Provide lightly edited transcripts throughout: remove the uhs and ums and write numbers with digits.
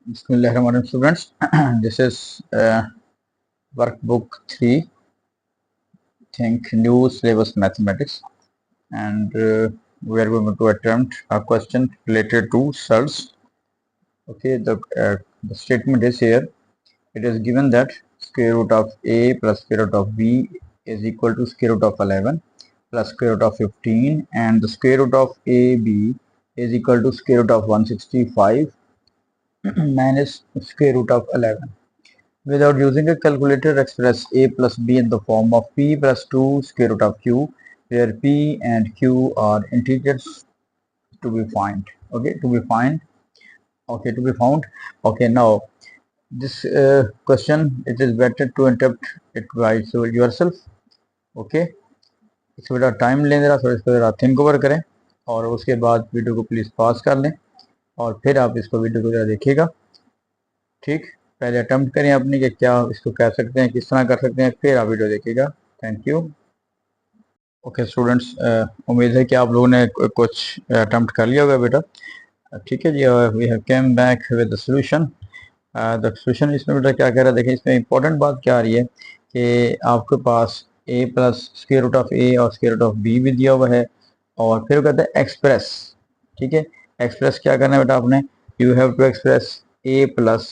Bismillahirrahmanirrahim, students. This is workbook 3, think new syllabus mathematics, and we are going to attempt a question related to cells. Okay, the statement is here. It is given that square root of a plus square root of b is equal to square root of 11 plus square root of 15, and the square root of ab is equal to square root of 165 minus square root of 11. Without using a calculator, express a plus b in the form of p plus 2 square root of q, where p and q are integers to be found. Okay, to be found. Okay, to be found. Okay, now this question, it is better to interpret it by so yourself. Okay, इसको बेटा time लें जरा, थोड़ा इसको जरा think over करें और उसके बाद वीडियो को प्लीज़ पॉज कर लें और फिर आप इसको वीडियो को जरा देखिएगा. ठीक, पहले अटेम्प्ट करें अपनी कि क्या इसको कह सकते हैं, किस तरह कर सकते हैं, फिर आप वीडियो देखिएगा. Thank you. ओके स्टूडेंट्स, उम्मीद है कि आप लोगों ने कुछ अटेम्प्ट कर लिया होगा बेटा. ठीक है जी, we have came back with the solution. The solution इसमें बेटा क्या कह रहा है, देखिए इसमें इंपॉर्टेंट बात क्या आ रही है कि आपके पास a plus square root of a और स्क्वायर रूट ऑफ b भी दिया हुआ है और फिर कहते हैं एक्सप्रेस. ठीक है, एक्सप्रेस क्या करना है बेटा आपने, you have to express a plus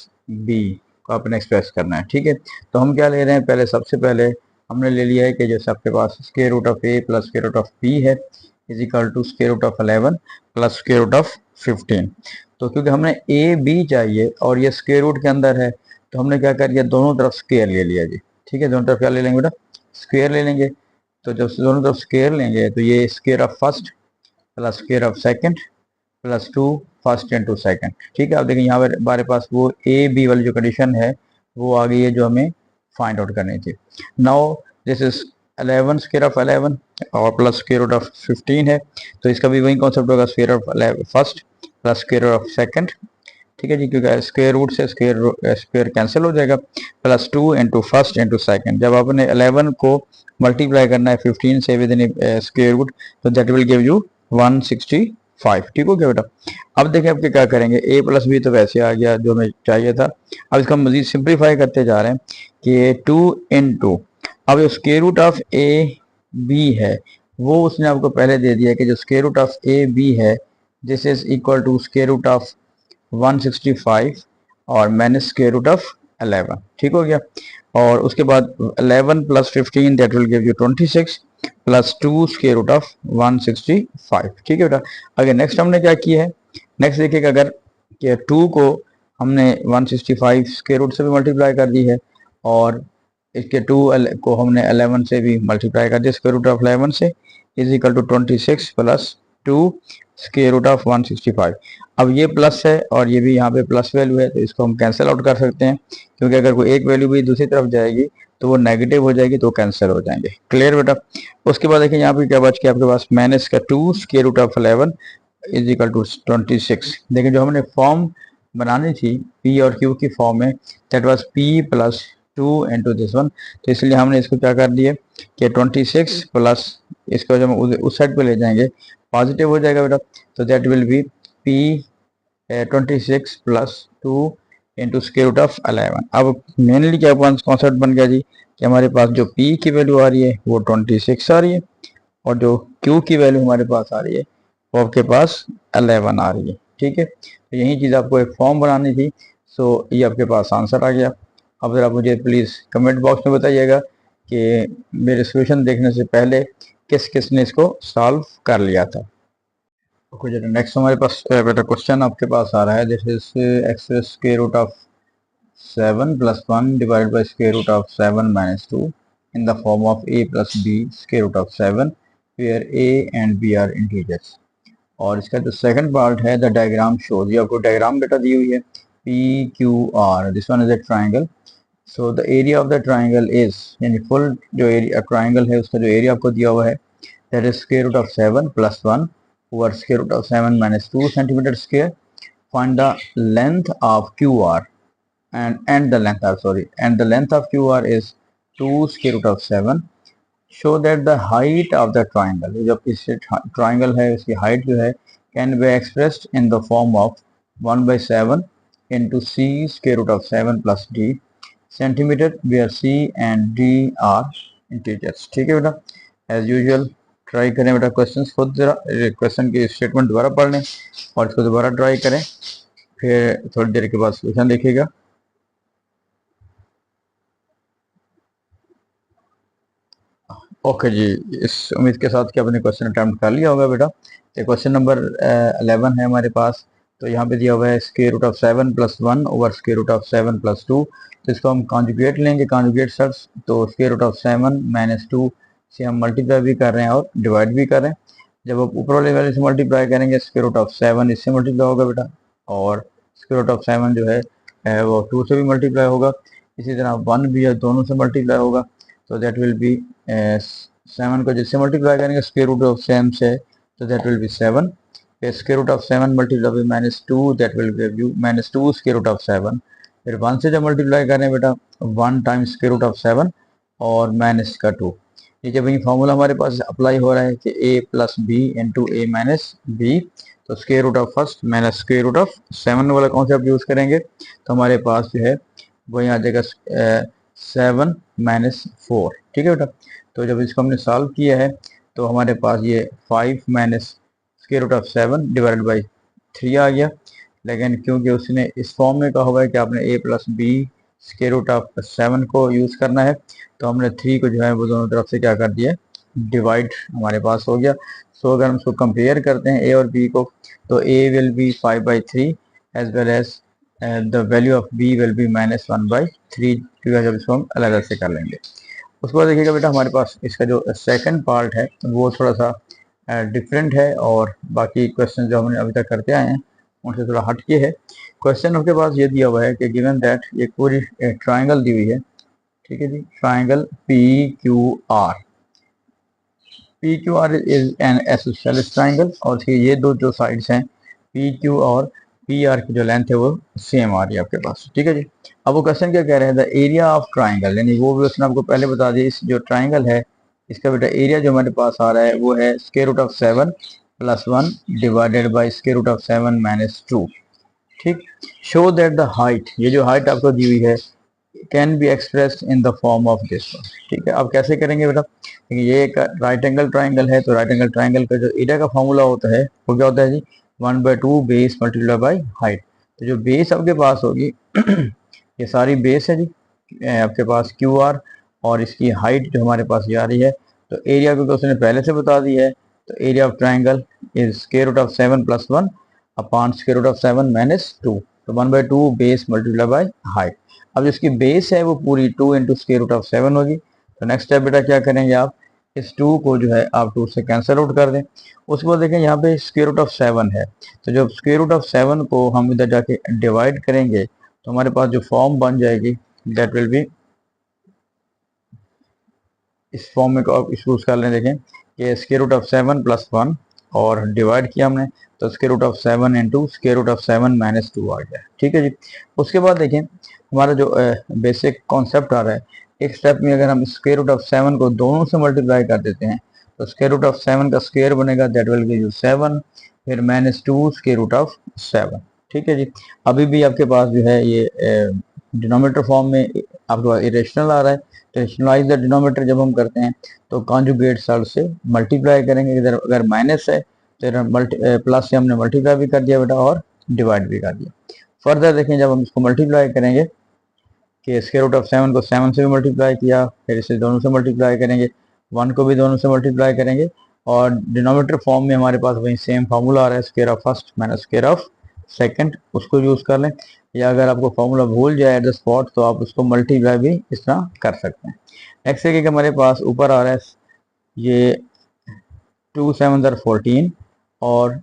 b को आपने एक्सप्रेस करना है. ठीक है, तो हम क्या ले रहे हैं, पहले सबसे पहले हमने ले लिया है कि जैसे आपके पास square root of a plus square root of b है is equal to square root of 11 plus square root of 15. तो क्योंकि हमने ए बी चाहिए और ये स्क्वायर रूट के अंदर है तो हमने क्या कर लिया, दोनों तरफ स्क्वायर ले लिया जी. ठीक है, दोनों तरफ क्या ले लेंगे बेटा, स्क्वायर ले लेंगे. तो जब दोनों तरफ स्क्वायर लेंगे तो ये square of first plus square of second plus 2 first into second. ठीक है, अब देखिए यहाँ पर हमारे पास वो ए बी वाली जो कंडीशन है वो आ गई है जो हमें फाइंड आउट करनी थी. Now this is 11 square of 11 और प्लस स्क्वायर रूट ऑफ 15 है, तो इसका भी वही कॉन्सेप्ट होगा, square of first plus square of second. ठीक है जी, क्योंकि स्क्वायर रूट से स्क्वायर कैंसिल हो जाएगा, plus 2 into first into second. जब आपने 11 को मल्टीप्लाई करना है 15 से विद इन स्क्वायर रूट तो दैट विल गिव यू 165. ठीक हो गया बेटा. अब देखिए आपके क्या करेंगे, a प्लस बी तो वैसे आ गया जो हमें चाहिए था. अब इसका मजीद सिंप्लीफाई करते जा रहे हैं कि 2 इंटू, अब जो square root of A B है वो उसने आपको पहले दे दिया कि जो square root of A B है this is equal to square root of 165 और माइनस स्क्वायर रूट ऑफ 11. ठीक हो गया. और उसके बाद 11 plus 15 that will give you 26 plus 2 square root of 165. ठीक है बेटा. अगर नेक्स्ट हमने क्या किया है, नेक्स्ट देखिएगा अगर 2 को हमने 165 स्क्वायर रूट से भी मल्टीप्लाई कर दी है और इसके 2 को हमने 11 से भी मल्टीप्लाई कर दिया स्क्वायर रूट ऑफ 11 से is equal to 26 plus 2 square root of 165. अब ये प्लस है और ये भी यहाँ पे प्लस वैल्यू है तो इसको हम कैंसिल आउट कर सकते हैं, क्योंकि अगर कोई एक वैल्यू भी दूसरी तरफ जाएगी तो वो नेगेटिव हो जाएगी तो कैंसिल हो जाएंगे. क्लियर बेटा. उसके बाद देखिए यहाँ पे क्या बच के आपके पास माइनस का 2 square root of 11 is equal to 26. देखिए जो हमने फॉर्म बनानी थी पी और क्यू की फॉर्म में that was P plus 2 into this one, तो इसलिए हमने इसको क्या कर दिया कि 26 प्लस इसको जब हम उस साइड पे ले जाएंगे पॉजिटिव हो जाएगा बेटा, तो that will be P 26 plus 2 into square root of 11. अब मेनली क्या कॉन्सेप्ट बन गया जी कि हमारे पास जो p की वैल्यू आ रही है वो 26 आ रही है और जो q की वैल्यू हमारे पास आ रही है वो आपके पास 11 आ रही है. ठीक है, तो यही चीज़ आपको एक फॉर्म बनानी थी. सो ये आपके पास आंसर आ गया. अब ज़रा मुझे प्लीज़ कमेंट बॉक्स में बताइएगा कि मेरे सॉल्यूशन देखने से पहले किस किस ने इसको सॉल्व कर लिया था. ओके जो नेक्स्ट हमारे पास बेटा क्वेश्चन आपके पास आ रहा है, this is X square root of 7 plus 1 divided by square root of 7 minus 2 in the form of a plus b square root of 7 where a and b are integers. और इसका जो second part है the diagram shows, ये आपको diagram बेटा दी हुई है P Q R, this one is a triangle. So the area of the triangle is, यानी फुल जो एरिया ट्राइंगल है उसका जो एरिया आपको दिया हुआ है that is square root of 7 plus 1 over square root of 7 minus 2 centimeter square. Find the length of QR and the length and the length of QR is 2 square root of 7. Show that the height of the triangle, जो इस triangle है उसकी height जो है can be expressed in the form of 1 by 7 into c square root of 7 plus d centimeter, where c and d are integers. ठीक है बेटा, as usual try करें बेटा क्वेश्चन खुद, जरा क्वेश्चन की स्टेटमेंट दोबारा पढ़ लें और इसको दोबारा ट्राई करें, फिर थोड़ी देर के बाद सोल्यूशन देखिएगा। ओके जी, इस उम्मीद के साथ कि आपने क्वेश्चन अटैम्प्ट कर लिया होगा बेटा। तो क्वेश्चन नंबर 11 है हमारे पास। तो यहाँ पे दिया हुआ है square root of 7 plus 1 over square root of 7 plus 2। तो इसको हम कॉन्जुगेट लेंगे, कॉन्जुगेट सर्च। तो स्क्वायर रूट ऑफ 7 माइनस 2 से हम मल्टीप्लाई भी कर रहे हैं और डिवाइड भी कर रहे हैं। जब आप ऊपर वाले वैल्यू से मल्टीप्लाई करेंगे, स्क्वायर रूट ऑफ 7 इससे मल्टीप्लाई होगा बेटा, और स्क्वायर रूट ऑफ 7 जो है वो 2 से भी मल्टीप्लाई होगा। इसी तरह 1 भी है, दोनों से मल्टीप्लाई होगा। तो दैट विल बी 7 को जिससे मल्टीप्लाई करेंगे स्क्वायर रूट ऑफ 7 से, तो that will be 7। Square root of 7 multiply by minus 2, that will give you minus 2 square root of 7। फिर 1 से जब मल्टीप्लाई करें बेटा, 1 टाइम्स स्क्वायर रूट ऑफ 7 और माइनस का 2। ये जब ये फॉर्मूला हमारे पास अप्लाई हो रहा है कि a plus B into A minus B, तो square root of first minus square root of 7 वाला कॉन्सेप्ट यूज करेंगे, तो हमारे पास जो है वो यहाँ आ जाएगा 7 माइनस 4। ठीक है बेटा, तो जब इसको हमने सॉल्व किया है तो हमारे पास ये 5 minus square root of 7 divided by 3 आ गया। लेकिन क्योंकि उसने इस फॉर्म में कहा हुआ है कि आपने a plus B square root of 7 को यूज़ करना है, तो हमने 3 को जो है वो दोनों तरफ से क्या कर दिया, डिवाइड हमारे पास हो गया। सो अगर हम इसको कंपेयर करते हैं a और b को, तो a will be 5/3 as well as the value of b will be -1/3। जब इसको हम अलग अलग से कर लेंगे, उसके बाद देखिएगा बेटा हमारे पास इसका जो सेकंड पार्ट है वो थोड़ा सा डिफरेंट है, और बाकी क्वेश्चन जो हमने अभी तक करते आए हैं उनसे थोड़ा हट के है। क्वेश्चन आपके पास ये दिया हुआ है कि गिवन दैट एक पूरी ट्राइंगल दी हुई है। ठीक है जी, triangle PQR is an isosceles triangle, और इसके ये दो जो साइड्स हैं PQ और PR की जो लेंथ है वो सेम आ रही है आपके पास। ठीक है जी, अब वो क्वेश्चन क्या कह रहे हैं, द एरिया ऑफ ट्राइंगल, यानी वो भी उसने आपको पहले बता दिया। इस जो ट्राइंगल है इसका बेटा एरिया जो हमारे पास आ रहा है वो है square root of 7 plus 1 divided by square root of 7 minus 2। ठीक, शो दैट द हाइट, ये जो हाइट आपको दी हुई है can be expressed in the form of this one. ठीक है, अब कैसे करेंगे बेटा, ये एक राइट एंगल ट्राइंगल है, तो राइट एंगल ट्राइंगल का जो एरिया का फॉर्मूला होता है वो क्या होता है जी, 1/2 बेस मल्टीप्लाई बाई हाइट। तो जो बेस आपके पास होगी ये सारी बेस है जी आपके पास QR, और इसकी हाइट जो हमारे पास ये आ रही है। तो एरिया को उसने पहले से बता दी है, तो area of triangle is square root of 7 plus 1 upon square root of 7 minus 2। तो 1/2 बेस मल्टीप्लाई बाई हाइट। अब जिसकी बेस है वो पूरी 2 इंटू स्क्वायर रूट ऑफ 7 होगी। तो नेक्स्ट स्टेप बेटा क्या करेंगे आप, इस 2 को जो है आप 2 से कैंसिल आउट कर दें। उसके बाद देखें यहाँ पे स्क्वायर रूट ऑफ 7 है, तो जब स्क्वायर रूट ऑफ 7 को हम इधर जाके डिवाइड करेंगे तो हमारे पास जो फॉर्म बन जाएगी दैट विल बी इस फॉर्म में आप इसको यूज कर लें। देखें कि स्क्वायर रूट ऑफ 7 प्लस 1 और डिवाइड किया हमने, तो square root of 7 into square root of 7 minus 2 आ गया। ठीक है जी, उसके बाद देखें हमारा जो बेसिक कॉन्सेप्ट आ रहा है, एक स्टेप में अगर हम स्क्वायर रूट ऑफ 7 को दोनों से मल्टीप्लाई कर देते हैं तो स्क्वायर रूट ऑफ 7 का स्क्वायर बनेगा, दैट विल गिव यू 7, फिर माइनस 2 स्क्वायर रूट ऑफ 7। ठीक है जी, अभी भी आपके पास जो है ये डिनोमिनेटर फॉर्म में आपके पास इरेशनल आ रहा है। तो रेशनलाइज द डिनोमिनेटर जब हम करते हैं तो कॉन्जुगेट साइड से मल्टीप्लाई करेंगे, इधर अगर माइनस है तो प्लस से हमने मल्टीप्लाई भी कर दिया बेटा और डिवाइड भी कर दिया। फर्दर देखें जब हम इसको मल्टीप्लाई करेंगे कि स्क्वायर रूट ऑफ 7 को 7 से भी मल्टीप्लाई किया, फिर इसे दोनों से मल्टीप्लाई करेंगे, 1 को भी दोनों से मल्टीप्लाई करेंगे, और डिनोमिनेटर फॉर्म में हमारे पास वही सेम फार्मूला आ रहा है square of first minus square of second, उसको यूज कर लें। या अगर आपको फॉर्मूला भूल जाए एट द स्पॉट तो आप उसको मल्टीप्लाई भी इस तरह कर सकते हैं। नेक्स्ट है कि हमारे पास ऊपर आ रहा है ये 2 7 14 और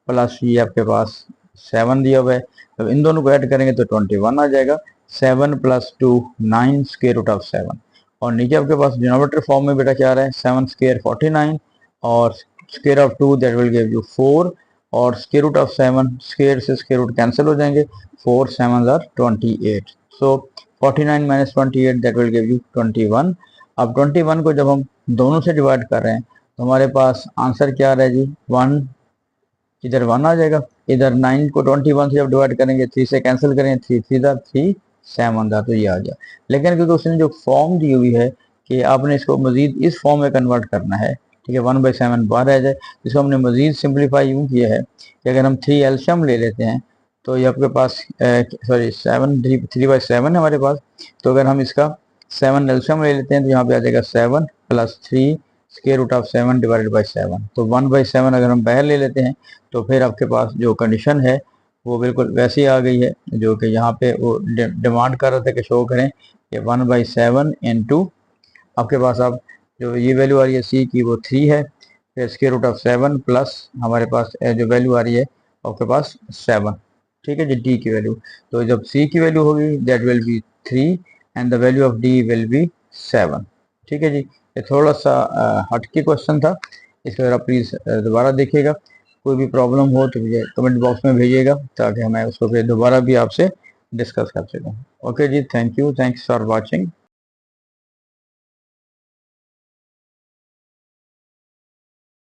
प्लस ये आपके पास 7 दिया हुआ है, तो इन दोनों को ऐड करेंगे तो 21 आ जाएगा। 7 प्लस 2 9 स्क्वायर रूट ऑफ 7, और नीचे आपके पास डिनोमिनेटर फॉर्म में बेटा क्या आ रहा है 7 स्क्वायर 49 और square of 2 that will give you 4, और स्क्वायर रूट ऑफ 7 स्क्वायर से स्क्वायर रूट कैंसिल हो जाएंगे, 4 7 are 28। So 49 minus 28 that will give you 21। अब 21 को जब हम दोनों से डिवाइड कर रहे हैं तो हमारे पास आंसर क्या आ रहा है जी, इधर 1 आ जाएगा, इधर 9 को 21 से जब डिवाइड करेंगे 3 से कैंसिल करेंगे, 3 3 था 3 7 था, तो ये आ गया। लेकिन क्योंकि उसने जो फॉर्म दी हुई है कि आपने इसको मजीद इस फॉर्म में कन्वर्ट करना है, ठीक है, 1/7 बाहर आ जाए, इसको हमने मजीद सिंप्लीफाई यूँ किया है कि अगर हम 3 एल्शियम ले लेते हैं तो ये आपके पास सॉरी 3/7 है हमारे पास, तो अगर हम इसका 7 एल्शियम ले लेते हैं तो यहाँ पे आ जाएगा 7 + 3 square root of 7 divided by 7, तो 1/7 अगर हम बाहर ले लेते हैं तो फिर आपके पास जो कंडीशन है वो बिल्कुल वैसी आ गई है जो कि यहाँ पे वो डिमांड कर रहे थे कि शो करें कि 1/7 इंटू आपके पास अब जो ये वैल्यू आ रही है सी की वो 3 है, फिर स्क्वायर रूट ऑफ 7 प्लस हमारे पास जो वैल्यू आ रही है आपके पास 7, ठीक है जी, डी की वैल्यू। तो जब सी की वैल्यू होगी that will B 3 and the value of D will be 7, ठीक है जी। ये थोड़ा सा हटके क्वेश्चन था, इसको जरा प्लीज़ दोबारा देखिएगा। कोई भी प्रॉब्लम हो तो मुझे कमेंट बॉक्स में भेजिएगा ताकि मैं उसको फिर दोबारा भी आपसे डिस्कस कर सकूँ। ओके जी, thank you, thanks for watching.